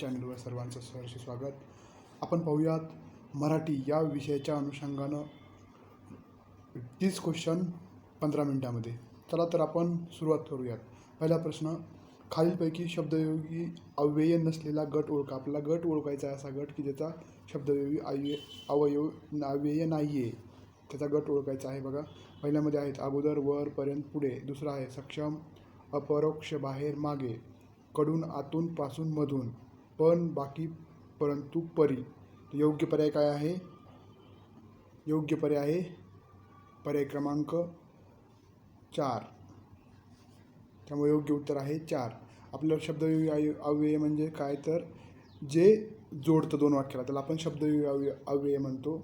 चॅनलवर सर्वांचं सहर्ष स्वागत. आपण पाहूयात मराठी या विषयाच्या अनुषंगानं 30 क्वेश्चन 15 मिनिटांमध्ये. चला तर आपण सुरुवात करूयात. पहिला प्रश्न, खालीलपैकी शब्दयोगी अव्यय नसलेला गट ओळखा. आपल्याला गट ओळखायचा आहे, असा गट की ज्याचा शब्दयोगी अव्यय नाही आहे, त्याचा गट ओळखायचा आहे. बघा, पहिल्यामध्ये आहेत अगोदर, वर, पर्यंत, पुढे. दुसरा आहे सक्षम, अपरोक्ष, बाहेर, मागे, कडून, आतून, पासून, मधून, पण, बाकी, परंतु, परी. योग्य पर्याय काय आहे? योग्य पर्याय आहे पर्याय क्रमांक 4. त्यामुळे योग्य उत्तर आहे 4. आपल्याला शब्दयोगी अव्यय म्हणजे काय, तर जे जोडतं दोन वाक्याला, त्याला आपण शब्दयोगी अव्यय म्हणतो.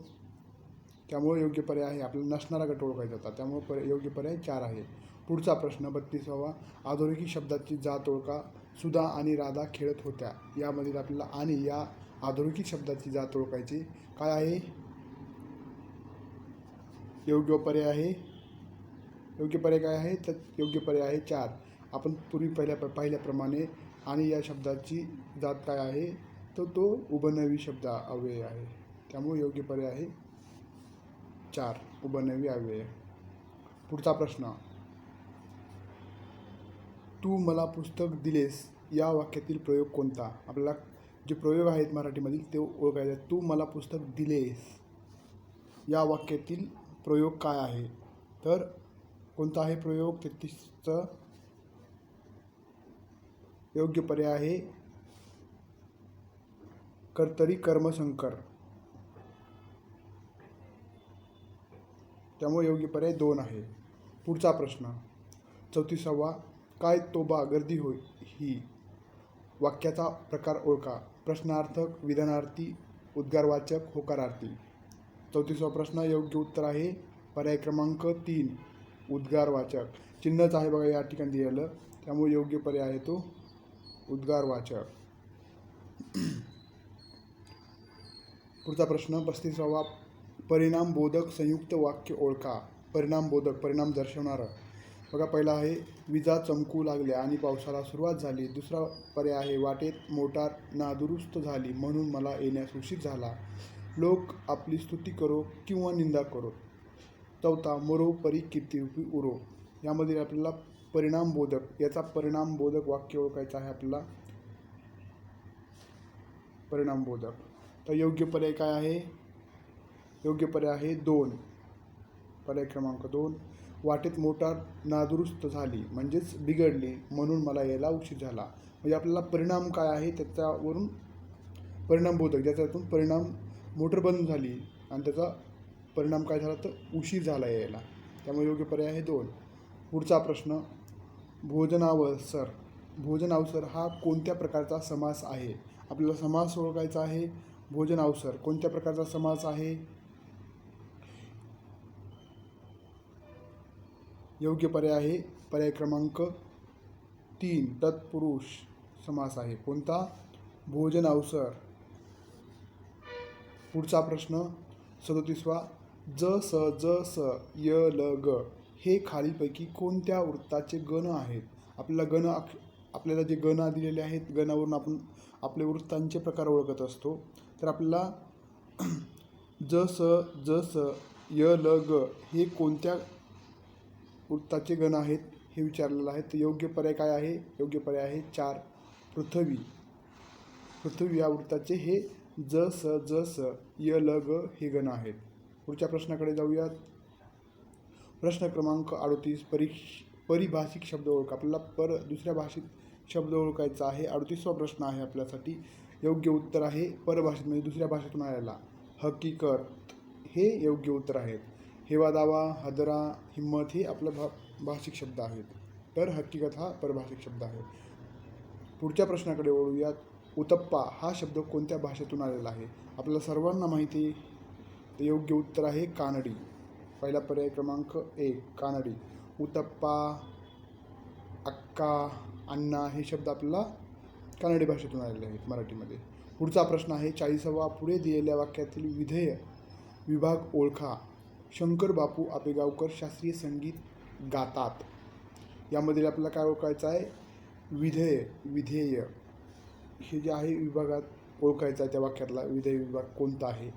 त्यामुळे योग्य पर्याय आहे. आपल्याला नसणारा गट ओळखायचा होता, त्यामुळे योग्य पर्याय 4 आहे. पुढचा प्रश्न 32वा, अधोरेखित शब्दाची जात ओळखा. सुधा आणि राधा खेळत होत्या. यामधील आपल्याला आणि या अधोरेखित शब्दाची जात ओळखायची. काय आहे? योग्य पर्याय काय आहे? तर योग्य पर्याय आहे 4. आपण पूर्वी पाहिल्याप्रमाणे आणि या शब्दाची जात काय आहे, तर तो उभयनवी शब्द अव्यय आहे. त्यामुळे योग्य पर्याय आहे 4, उभयनवी अव्यय. पुढचा प्रश्न, तू मला पुस्तक दिलेस या वाक्यातील प्रयोग कोणता? आपल्याला जे प्रयोग आहेत मराठीमधील ते ओळखायचे. तू मला पुस्तक दिलेस या वाक्यातील प्रयोग काय आहे? तर कोणता आहे प्रयोग? 33चं योग्य पर्याय आहे कर्तरी कर्मशंकर. त्यामुळे योग्य पर्याय 2 आहे. पुढचा प्रश्न 34वा, काय तोबा गर्दी होय ही वाक्याचा प्रकार ओळखा. प्रश्नार्थक, विधानार्थी, उद्गारवाचक, होकारार्थी. 34वा प्रश्न योग्य उत्तर आहे पर्याय क्रमांक 3, उद्गारवाचक. चिन्हच आहे बघा या ठिकाणी दिलेलं, त्यामुळे योग्य पर्याय आहे तो उद्गारवाचक. पुढचा प्रश्न 35वा, परिणामबोधक संयुक्त वाक्य ओळखा. परिणामबोधक, परिणाम दर्शवणारं. बघा, पहिला आहे विजा चमकू लागल्या आणि पावसाला सुरुवात झाली. दुसरा पर्याय आहे वाटेत मोटार नादुरुस्त झाली म्हणून मला येण्यास उशीर झाला. लोक आपली स्तुती करो किंवा निंदा करो. चौथा, मरो परी कीर्तिरूपी उरो. यामध्ये आपल्याला परिणामबोधक, याचा परिणामबोधक वाक्य ओळखायचं आहे आपल्याला. परिणामबोधक. तर योग्य पर्याय काय आहे? योग्य पर्याय आहे 2, पर्याय क्रमांक 2. वाटेत मोटार नादुरुस्त झाली म्हणजेच बिघडली म्हणून मला यायला उशीर झाला. म्हणजे आपल्याला परिणाम काय आहे त्याच्यावरून परिणामबोधक, ज्याच्यातून परिणाम मोटर बंद झाली आणि त्याचा परिणाम काय झाला तर उशीर झाला यायला. त्यामुळे योग्य पर्याय आहे 2. पुढचा प्रश्न, भोजनावसर. भोजनावसर हा कोणत्या प्रकारचा समास आहे? आपल्याला समास ओळखायचा आहे. भोजनावसर कोणत्या प्रकारचा समास आहे? योग्य पर्याय आहे पर्याय क्रमांक 3, तत्पुरुष समास आहे. कोणता? भोजनावसर. पुढचा प्रश्न 37वा, ज स य ल ग हे खालीलपैकी कोणत्या वृत्ताचे गण आहेत? आपल्याला जे गण दिलेले आहेत, गणावरून आपण आपले वृत्तांचे प्रकार ओळखत असतो. तर आपल्याला ज स य ल ग हे कोणत्या वृत्ताचे गण आहेत हे विचारलेलं आहे. तर योग्य पर्याय काय आहे? योग्य पर्याय आहे 4, पृथ्वी. पृथ्वी या वृत्ताचे हे ज स य ल ग हे गण आहेत. पुढच्या प्रश्नाकडे जाऊयात. प्रश्न क्रमांक 38, परिभाषिक शब्द ओळखा. आपल्याला दुसऱ्या भाषेत शब्द ओळखायचा आहे. 38वा प्रश्न आहे आपल्यासाठी. योग्य उत्तर आहे परभाषेत म्हणजे दुसऱ्या भाषेतून आलेला. हकीकत हे योग्य उत्तर आहेत. हेवा दावा, हदरा, हिम्मत हे आपलं भाषिक शब्द आहेत. तर हकीकत हा परभाषिक शब्द आहे. पुढच्या प्रश्नाकडे वळूयात. उत्तप्पा हा शब्द कोणत्या भाषेतून आलेला आहे? आपल्याला सर्वांना माहिती आहे. तर योग्य उत्तर आहे कानडी. पहिला पर्याय क्रमांक 1, कानडी. उत्तप्पा, अक्का, अण्णा हे शब्द आपल्याला कानडी भाषेतून आलेले आहेत मराठीमध्ये. पुढचा प्रश्न आहे 40वा, पुढे दिलेल्या वाक्यातील विधेय विभाग ओळखा. शंकर बापू आपेगावकर शास्त्रीय संगीत गातात. यामध्ये आपल्याला काय ओळखायचं आहे? विधेय. हे जे आहे विभागात ओळखायचा त्या वाक्यातला विधेय विभाग कोणता आहे.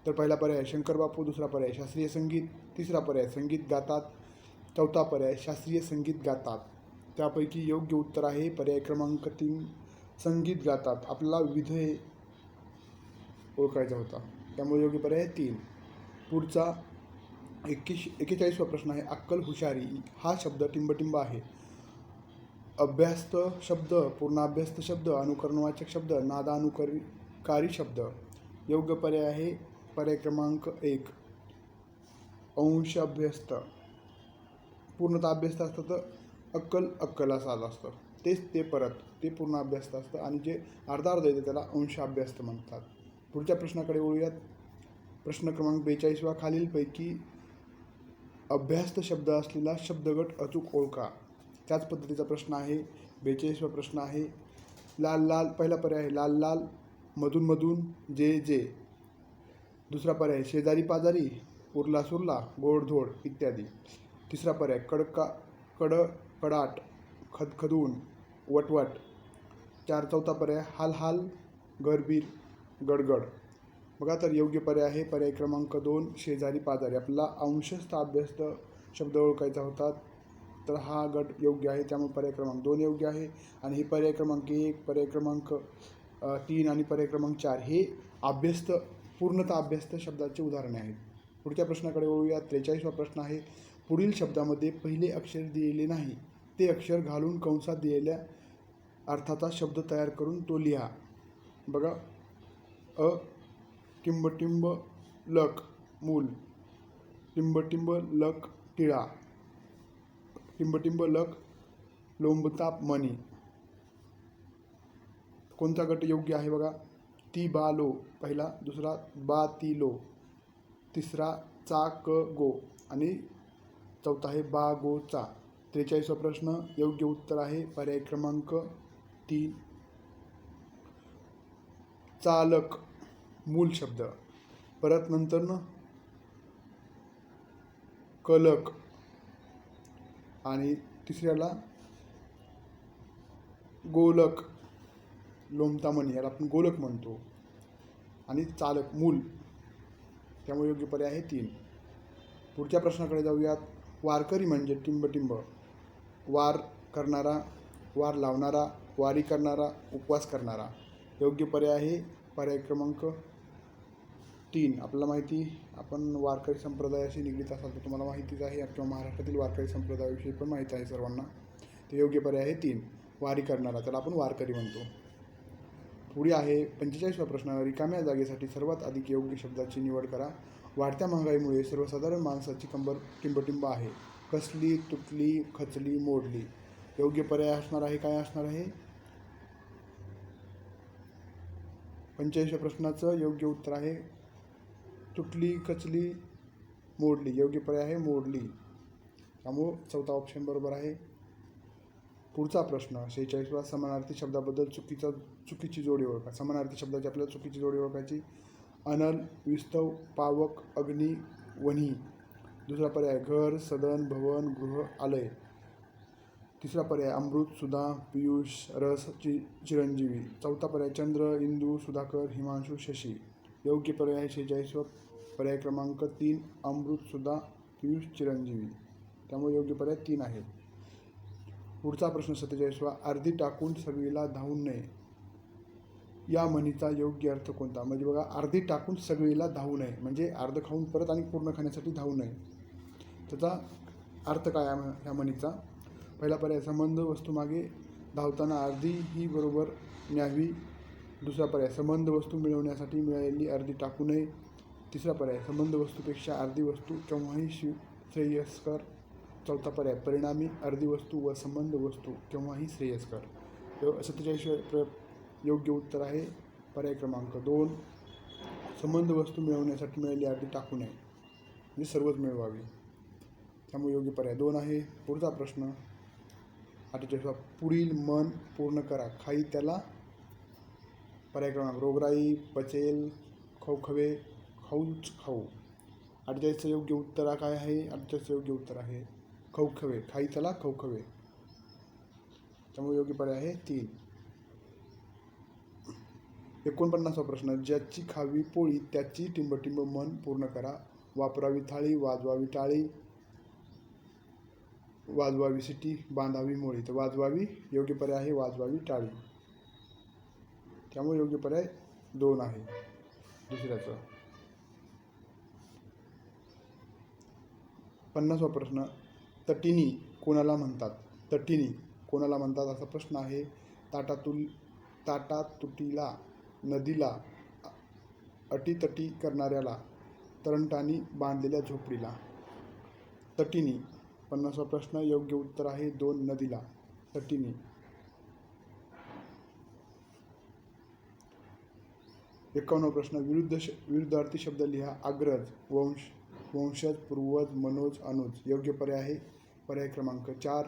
तर पहिला पर्याय शंकर बापू, दुसरा पर्याय शास्त्रीय संगीत, तिसरा पर्याय संगीत गातात, चौथा पर्याय शास्त्रीय संगीत गातात. त्यापैकी योग्य उत्तर आहे पर्याय क्रमांक 3 संगीत गातात. आपल्याला विधेय ओळखायचा होता, त्यामुळे योग्य पर्याय 3. पुढचा 41वा प्रश्न आहे. अक्कल हुशारी हा शब्द टिंबटिंब आहे. अभ्यास्त शब्द, पूर्णाभ्यस्त शब्द, अनुकरणवाचक शब्द, नादानुकारी शब्द. योग्य पर्याय आहे पर्याय क्रमांक 1 अंश अभ्यस्त. पूर्णतः अभ्यस्त असतं तर अक्कल असं आलं असतं. ते परत ते पूर्ण अभ्यस्त असतं आणि जे अर्धा अर्ध येतं त्याला अंश अभ्यस्त म्हणतात. पुढच्या प्रश्नाकडे वळूयात. प्रश्न क्रमांक 42. खालीलपैकी अभ्यास्त शब्द असलेला शब्दगट अचूक ओळखा. त्याच पद्धतीचा प्रश्न आहे. 42वा प्रश्न आहे. लाल लाल, पहिला पर्याय आहे लाल लाल, मधून मधून, जे जे. दुसरा पर्याय शेजारी पाजारी, उरला सुरला, गोड धोड इत्यादी. तिसरा पर्याय कडाट, खदखदून, वटवट. चौथा पर्याय हाल हाल, गरबीर, गडगड. बघा, तर योग्य पर्याय आहे पर्याय क्रमांक 2 शेजारी पाजारी. आपल्याला अंशस्थ अभ्यस्त शब्द ओळखायचा होता, तर हा गट योग्य आहे, त्यामुळे पर्याय क्रमांक 2 योग्य आहे. आणि हे पर्याय क्रमांक 1, पर्याय क्रमांक 3 आणि पर्याय क्रमांक 4 हे पूर्णतः अभ्यस्त शब्दाचे उदाहरणे आहेत. पुढच्या प्रश्नाकडे वळूया. 43वा प्रश्न आहे. पुढील शब्दामध्ये पहिले अक्षर दिलेले नाही, ते अक्षर घालून कंसात दिलेल्या अर्थाचा शब्द तयार करून तो लिहा. बघा, टिंबटिंब लक मूल, टिंबटिंब लक टिळा, टिंबटिंब लक लोंबताप मणी. कोणता गट योग्य आहे बघा. ती बा लो पहिला, दुसरा बा ती लो, तिसरा चा क गो आणि चौथा आहे बा गो चा. 43वा प्रश्न योग्य उत्तर आहे पर्याय क्रमांक 3 चालक मूल शब्द. परत नंतर कलक आणि तिसऱ्याला गोलक, लोमतामणी याला आपण गोलक म्हणतो, आणि चालक मूल, त्यामुळे योग्य पर्याय आहे 3. पुढच्या प्रश्नाकडे जाऊयात. वारकरी म्हणजे टिंबटिंब वार करणारा, वार लावणारा, वारी करणारा, उपवास करणारा. योग्य पर्याय आहे पर्याय क्रमांक 3. आपल्याला माहिती, आपण वारकरी संप्रदायाशी निगडीत असाल तर तुम्हाला माहितीच आहे, किंवा महाराष्ट्रातील वारकरी संप्रदायाविषयी पण माहिती आहे सर्वांना. ते योग्य पर्याय आहे 3 वारी करणारा, त्याला आपण वारकरी म्हणतो. पुढे आहे 45वा प्रश्न. रिकाम्या जागेसाठी सर्वात अधिक योग्य शब्दाची निवड करा. वाढत्या महागाईमुळे सर्वसाधारण माणसाची कंबर टिंबटिंब आहे. कसली, तुटली, खचली, मोडली. योग्य पर्याय असणार आहे, काय असणार आहे? 45व्या प्रश्नाचं योग्य उत्तर आहे तुटली, खचली, मोडली. योग्य पर्याय आहे मोडली, त्यामुळं चौथा ऑप्शन बरोबर आहे. पुढचा प्रश्न 46वा. समानार्थी शब्दाबद्दल चुकीची जोडी ओळखा. समानार्थी शब्दाची आपल्याला चुकीची जोडी ओळखायची. अनल, विस्तव, पावक, अग्नी, वन्ही. दुसरा पर्याय घर, सदन, भवन, गृह, आलय. तिसरा पर्याय अमृत, सुधा, पियुष, रस, चिरंजीवी. चौथा पर्याय चंद्र, इंदू, सुधाकर, हिमांशू, शशी. योग्य पर्याय 46वा पर्याय क्रमांक 3 अमृत, सुधा, पियुष, चिरंजीवी. त्यामुळे योग्य पर्याय 3 आहे. पुढचा प्रश्न 47वा. अर्धी टाकून सगळीला धावून नये या म्हणीचा योग्य अर्थ कोणता? म्हणजे बघा, अर्धी टाकून सगळीला धावू नये म्हणजे अर्ध खाऊन परत आणि पूर्ण खाण्यासाठी धावू नये. त्याचा अर्थ काय आहे ह्या म्हणीचा? पहिला पर्याय संबंध वस्तू मागे धावताना अर्धी ही बरोबर न्यावी. दुसरा पर्याय संबंध वस्तू मिळवण्यासाठी मिळालेली अर्धी टाकू नये. तिसरा पर्याय संबंध वस्तूपेक्षा अर्धी वस्तू केव्हाही श्रेयस्कर. चौथा पर्याय परिणामी अर्धी वस्तू व संबंध वस्तू केव्हाही श्रेयस्कर. 47 योग्य उत्तर आहे पर्याय क्रमांक 2 संबंध वस्तू मिळवण्यासाठी मिळालेली अर्धी टाकू नये म्हणजे सर्वच मिळवावी. त्यामुळे योग्य पर्याय 2 आहे. पुढचा प्रश्न 48वा. पुढील मन पूर्ण करा. खाई त्याला पर्याय क्रमांक रोगराई, पचेल, खवखवे, खाऊच खाऊ. 48चं योग्य उत्तर काय आहे? 48चं योग्य उत्तर आहे खवखवे. खाई त्याला खवखवे. त्यामुळे योग्य पर्याय आहे 3. 49वा प्रश्न, ज्याची खावी पोळी त्याची टिंबटिंब मन पूर्ण करा. वापरावी थाळी, वाजवावी टाळी, वाजवावी सिटी, बांधावी मोळी. तर वाजवावी योग्य पर्याय आहे, वाजवावी टाळी. त्यामुळे योग्य पर्याय 2 आहे दुसऱ्याचं. 50वा प्रश्न, तटिनी कोणाला म्हणतात? तटिनी कोणाला म्हणतात असा प्रश्न आहे. ताटातुटीला, नदीला, अटीतटी करणाऱ्याला, तरंटानी बांधलेल्या झोपडीला. तटिनी. 50वा प्रश्न योग्य उत्तर आहे 2, नदीला. तटिनी. 51वा प्रश्न, विरुद्धार्थी शब्द लिहा. अग्रज, वंशज, पूर्वज, मनोज, अनुज. योग्य पर्याय आहे पर्याय क्रमांक 4,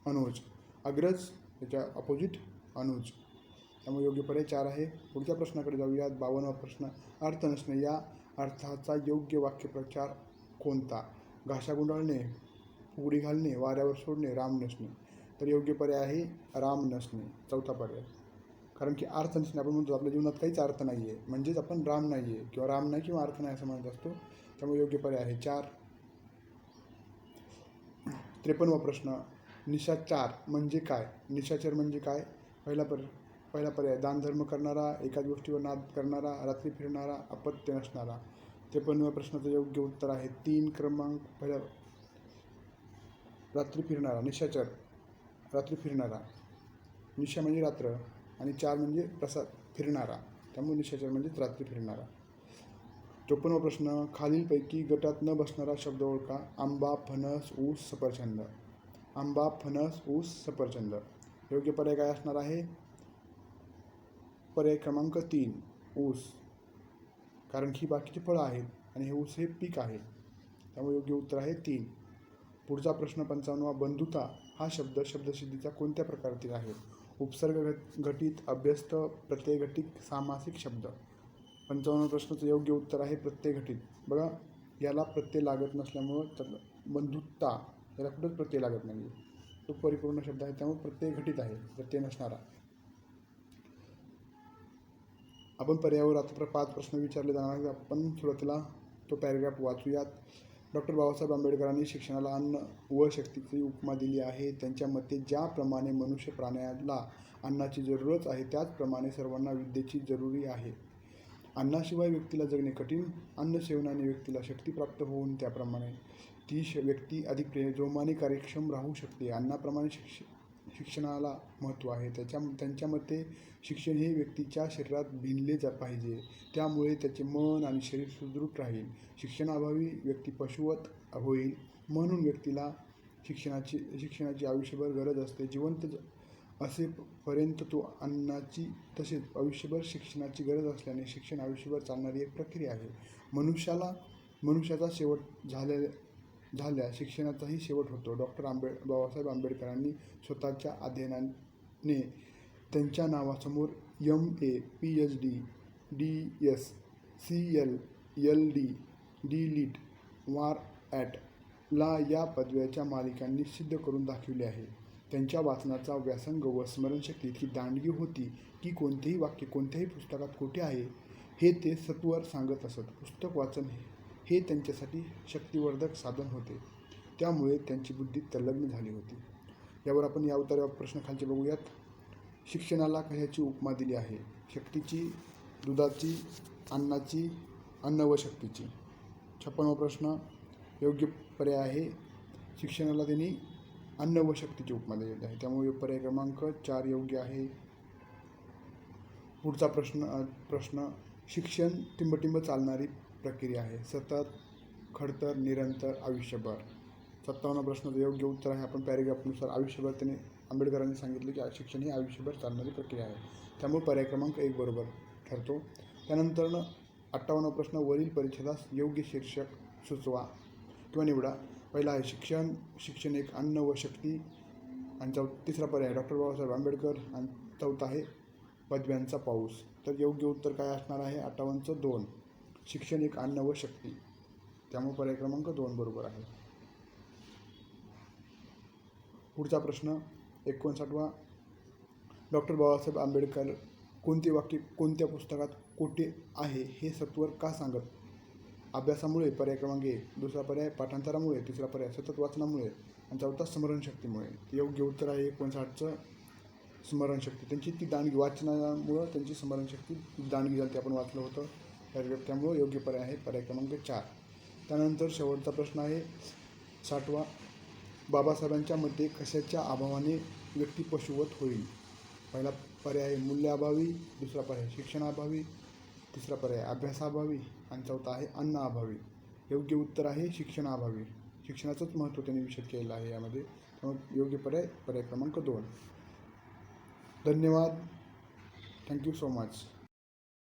अनुज. अग्रज याच्या अपोजिट अनुज. त्यामुळे योग्य पर्याय 4 आहे. पुढच्या प्रश्नाकडे जाऊयात. 52वा प्रश्न, अर्थ नसणे या अर्थाचा योग्य वाक्यप्रचार कोणता? घाशा गुंडाळणे, फुगडी घालणे, वाऱ्यावर सोडणे, राम नसणे. तर योग्य पर्याय आहे राम नसणे, चौथा पर्याय. कारण की अर्थ नसणे आपण म्हणतो आपल्या जीवनात काहीच अर्थ नाही आहे, म्हणजेच आपण राम नाही आहे किंवा राम नाही किंवा अर्थ नाही असं म्हणत असतो. त्यामुळे योग्य पर्याय आहे 4. 53वा प्रश्न, निशाचार म्हणजे काय? निशाचर म्हणजे काय? पहिला पर्याय दानधर्म करणारा, एकाच गोष्टीवर नाद करणारा, रात्री फिरणारा, अपत्य नसणारा. 53व्या प्रश्नाचं योग्य उत्तर आहे 3 क्रमांक पहिला, रात्री फिरणारा. निशाचर रात्री फिरणारा. निशा म्हणजे रात्र आणि 4 म्हणजे प्रसाद फिरणारा. त्यामुळे निशाचर म्हणजेच रात्री फिरणारा. 54वा प्रश्न, खालीलपैकी गटात न बसणारा शब्द ओळखा. आंबा, फणस, ऊस, सफरचंद. आंबा, फणस, ऊस, सफरचंद. योग्य पर्याय काय असणार आहे? पर्याय क्रमांक 3, ऊस. कारण ही बाकीची फळं आहेत आणि हे ऊस हे पीक आहे. त्यामुळे योग्य उत्तर आहे 3. पुढचा प्रश्न 55वा, बंधुता हा शब्द शब्दसिद्धीचा कोणत्या प्रकारातील आहे? उपसर्ग घटित, अभ्यस्त, प्रत्ययघटित, सामासिक शब्द. 55व्या प्रश्नाचं योग्य उत्तर आहे प्रत्ययघटित. बघा याला प्रत्यय लागत नसल्यामुळं बंधुता याला कुठंच प्रत्यय लागत नाही, तो परिपूर्ण शब्द आहे त्यामुळे प्रत्यय घटित आहे, प्रत्यय नसणारा. आपण पर्यायावर आता 5 प्रश्न विचारले जाणार आहेत. आपण सुरुवातीला तो पॅरेग्राफ वाचूयात. डॉक्टर बाबासाहेब आंबेडकरांनी शिक्षणाला अन्न व शक्तीची उपमा दिली आहे. त्यांच्या मते ज्याप्रमाणे मनुष्य प्राण्याला अन्नाची जरूरच आहे त्याचप्रमाणे सर्वांना विद्येची जरुरी आहे. अन्नाशिवाय व्यक्तीला जगणे कठीण. अन्न सेवनाने व्यक्तीला शक्ती प्राप्त होऊन त्याप्रमाणे ती व्यक्ती अधिक जोमाने कार्यक्षम राहू शकते. अन्नाप्रमाणे शिक्षणाला महत्त्व आहे. त्यांच्या मते शिक्षण हे व्यक्तीच्या शरीरात भिनले पाहिजे, त्यामुळे त्याचे मन आणि शरीर सुदृढ राहील. शिक्षणाअभावी व्यक्ती पशुवत होईल, म्हणून व्यक्तीला शिक्षणाची आयुष्यभर गरज असते. जिवंत असेपर्यंत तो अन्नाची तसेच आयुष्यभर शिक्षणाची गरज असल्याने शिक्षण आयुष्यभर चालणारी एक प्रक्रिया आहे. मनुष्याचा शेवट झाल्या शिक्षणाचाही शेवट होतो. डॉक्टर बाबासाहेब आंबेडकरांनी स्वतःच्या अध्ययनाने त्यांच्या नावासमोर MA, PhD, DS, CL, LD, D.Litt, MArAt ला या पदव्याच्या मालिकांनी सिद्ध करून दाखविले आहे. त्यांच्या वाचनाचा व्यासंग व स्मरणशक्ती इतकी दांडगी होती की कोणतेही वाक्य कोणत्याही पुस्तकात कोठे आहे हे ते सत्वर सांगत असत. पुस्तक वाचन हे त्यांच्यासाठी शक्तिवर्धक साधन होते, त्यामुळे त्यांची बुद्धी तल्लग्न झाली होती. यावर आपण या उत्तरावर प्रश्न खालचे बघूयात. शिक्षणाला कशाची उपमा दिली आहे? शक्तीची, दुधाची, अन्नाची, अन्न व शक्तीची. 56वा प्रश्न योग्य पर्याय आहे. शिक्षणाला त्यांनी अन्न व शक्तीची उपमा दिलेली आहे, त्यामुळे पर्याय क्रमांक 4 योग्य आहे. पुढचा प्रश्न शिक्षण टिंबटिंब चालणारी प्रक्रिया आहे. सतत, खडतर, निरंतर, आयुष्यभर. 57वा प्रश्नाचं योग्य उत्तर आहे. आपण पॅरेग्राफनुसार आयुष्यभर त्यांनी आंबेडकरांनी सांगितले की शिक्षण ही आयुष्यभर चालणारी प्रक्रिया आहे, त्यामुळे पर्याय क्रमांक 1 बरोबर ठरतो. त्यानंतर 58वा प्रश्न, वरील परिच्छेदास योग्य शीर्षक सुचवा किंवा निवडा. पहिला आहे शिक्षण एक अन्न व शक्ती, आणि तिसरा पर्याय डॉक्टर बाबासाहेब आंबेडकर, आणि चौथा आहे पदव्यांचा पाऊस. तर योग्य उत्तर काय असणार आहे? 58चं 2, शिक्षण एक अन्न व शक्ती. त्यामुळे पर्याय क्रमांक 2 बरोबर आहे. पुढचा प्रश्न 59वा, डॉक्टर बाबासाहेब आंबेडकर कोणते वाक्य कोणत्या पुस्तकात कोठे आहे हे सत्वर का सांगत? अभ्यासामुळे पर्याय क्रमांक 1, दुसरा पर्याय पाठांतरामुळे, तिसरा पर्याय सतत वाचनामुळे आणि चौथा स्मरणशक्तीमुळे. योग्य उत्तर आहे 59चं स्मरणशक्ती. त्यांची ती दांडगी वाचनामुळं त्यांची स्मरणशक्ती दांडगी झाली, ते आपण वाचलं होतं. त्यामुळं योग्य पर्याय आहे पर्याय क्रमांक 4. त्यानंतर शेवटचा प्रश्न आहे 60वा. बाबासाहेबांच्या मते कशाच्या अभावाने व्यक्ती पशुवत होईल? पहिला पर्याय आहे मूल्याअभावी, दुसरा पर्याय शिक्षणाअभावी, तिसरा पर्याय अभ्यासाअभावी आणि चौथा आहे अन्नाअभावी. योग्य उत्तर आहे शिक्षणाअभावी. शिक्षणाचंच महत्त्व त्यांनी विशद केलेलं आहे यामध्ये. त्यामुळे योग्य पर्याय पर्याय क्रमांक 2. धन्यवाद. Thank you so much.